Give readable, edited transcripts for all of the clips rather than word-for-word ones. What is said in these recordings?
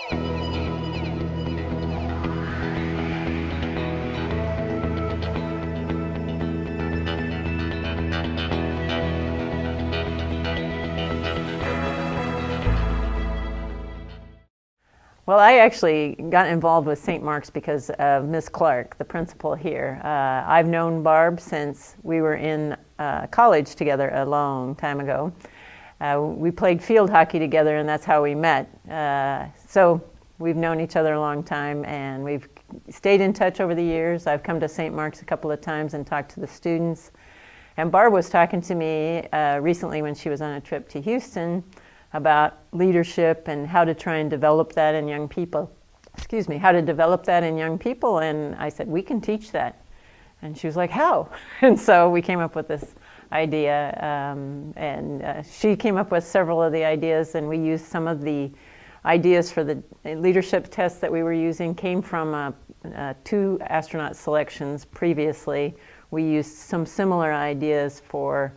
Well, I actually got involved with St. Mark's because of Miss Clark, the principal here. I've known Barb since we were in college together a long time ago. We played field hockey together, and that's how we met. So we've known each other a long time, and we've stayed in touch over the years. I've come to St. Mark's a couple of times and talked to the students. And Barb was talking to me recently when she was on a trip to Houston about leadership and how to try and develop that in young people. How to develop that in young people. And I said, we can teach that. And she was like, how? And so we came up with this idea. And she came up with several of the ideas, and we used some of the ideas for the leadership tests that we were using came from 2 astronaut selections previously. We used some similar ideas for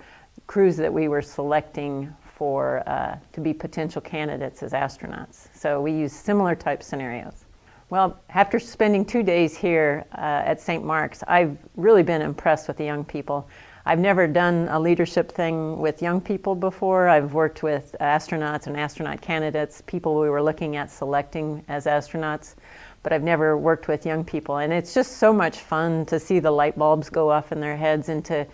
crews that we were selecting for to be potential candidates as astronauts. So we use similar type scenarios. Well, after spending 2 days here at St. Mark's, I've really been impressed with the young people. I've never done a leadership thing with young people before. I've worked with astronauts and astronaut candidates, people we were looking at selecting as astronauts, but I've never worked with young people. And it's just so much fun to see the light bulbs go off in their heads and to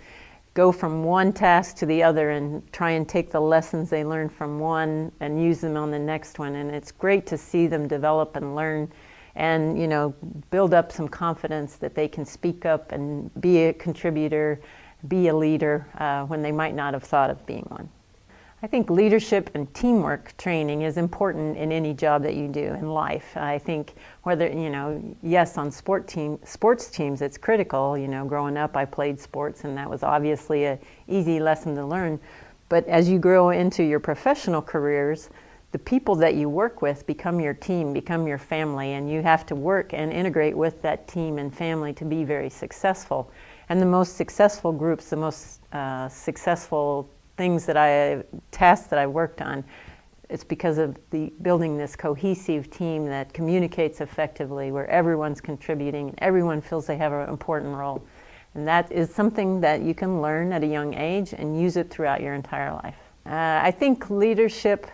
go from one task to the other and try and take the lessons they learned from one and use them on the next one. And it's great to see them develop and learn and, you know, build up some confidence that they can speak up and be a contributor, be a leader when they might not have thought of being one. I think leadership and teamwork training is important in any job that you do in life. I think whether, you know, yes, on sports teams it's critical. You know, growing up I played sports and that was obviously an easy lesson to learn. But as you grow into your professional careers, the people that you work with become your team, become your family, and you have to work and integrate with that team and family to be very successful. And the most successful groups, the most successful tasks that I worked on, it's because of building this cohesive team that communicates effectively, where everyone's contributing and everyone feels they have an important role. And that is something that you can learn at a young age and use it throughout your entire life. I think leadership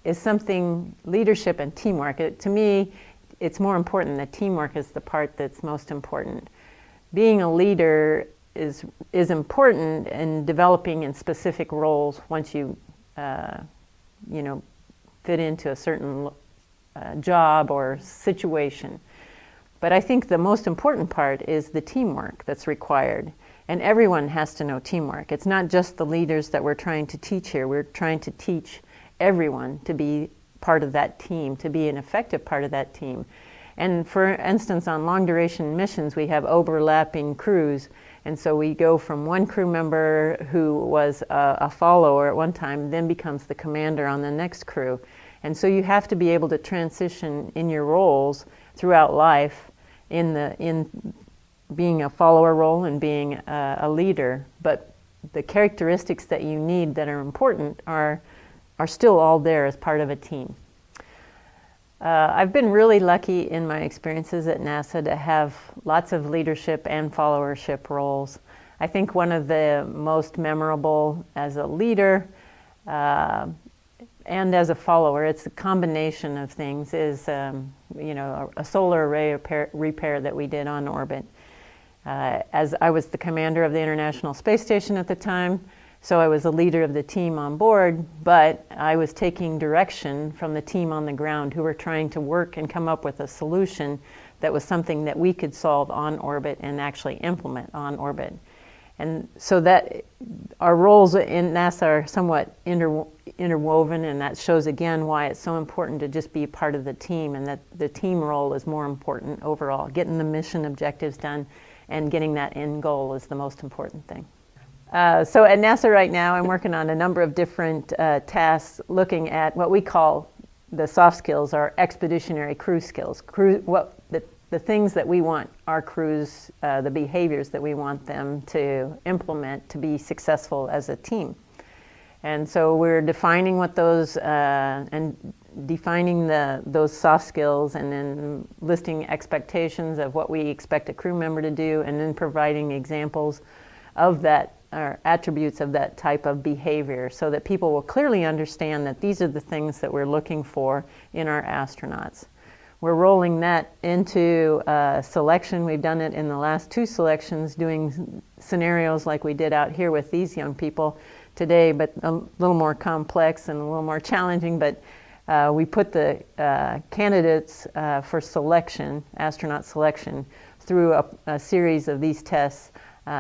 is something, leadership and teamwork, to me, it's more important that teamwork is the part that's most important. Being a leader is important in developing in specific roles once you, you know, fit into a certain job or situation. But I think the most important part is the teamwork that's required. And everyone has to know teamwork. It's not just the leaders that we're trying to teach here. We're trying to teach everyone to be part of that team, to be an effective part of that team. And for instance, on long duration missions, we have overlapping crews. And so we go from one crew member who was a follower at one time, then becomes the commander on the next crew. And so you have to be able to transition in your roles throughout life in being a follower role and being a leader. But the characteristics that you need that are important are still all there as part of a team. I've been really lucky in my experiences at NASA to have lots of leadership and followership roles. I think one of the most memorable as a leader and as a follower, it's a combination of things, is you know, a solar array repair that we did on orbit. As I was the commander of the International Space Station at the time, so I was a leader of the team on board, but I was taking direction from the team on the ground who were trying to work and come up with a solution that was something that we could solve on orbit and actually implement on orbit. And so that our roles in NASA are somewhat interwoven, and that shows again why it's so important to just be part of the team, and that the team role is more important overall. Getting the mission objectives done and getting that end goal is the most important thing. So at NASA right now, I'm working on a number of different tasks looking at what we call the soft skills, or expeditionary crew skills. The things that we want our crews, the behaviors that we want them to implement to be successful as a team. And so we're defining what those and defining those soft skills, and then listing expectations of what we expect a crew member to do, and then providing examples of that or attributes of that type of behavior, so that people will clearly understand that these are the things that we're looking for in our astronauts. We're rolling that into selection. We've done it in the last 2 selections, doing scenarios like we did out here with these young people today, but a little more complex and a little more challenging. But we put the candidates for selection, astronaut selection, through a series of these tests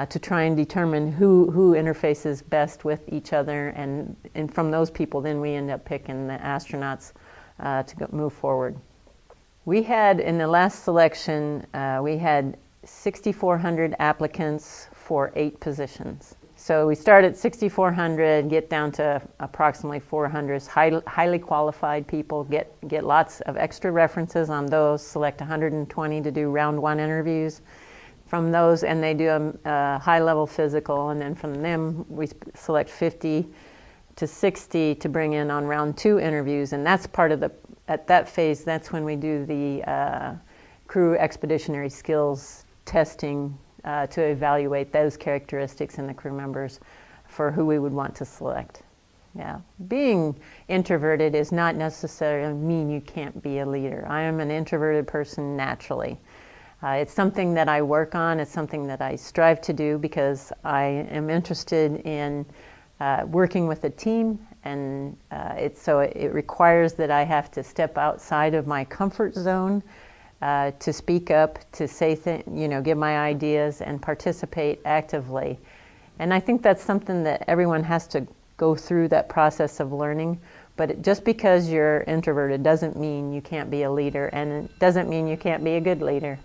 to try and determine who interfaces best with each other, and from those people then we end up picking the astronauts to move forward. We had, in the last selection, we had 6,400 applicants for 8 positions. So we start at 6,400, get down to approximately 400, highly qualified people, get lots of extra references on those, select 120 to do round 1 interviews. From those, and they do a high-level physical, and then from them we select 50 to 60 to bring in on round 2 interviews, and that's part of at that phase, that's when we do the crew expeditionary skills testing to evaluate those characteristics in the crew members for who we would want to select. Yeah, being introverted is not necessarily mean you can't be a leader. I am an introverted person naturally. It's something that I work on. It's something that I strive to do because I am interested in working with a team, and it requires that I have to step outside of my comfort zone to speak up, to say give my ideas and participate actively. And I think that's something that everyone has to go through, that process of learning. But just because you're introverted doesn't mean you can't be a leader, and it doesn't mean you can't be a good leader.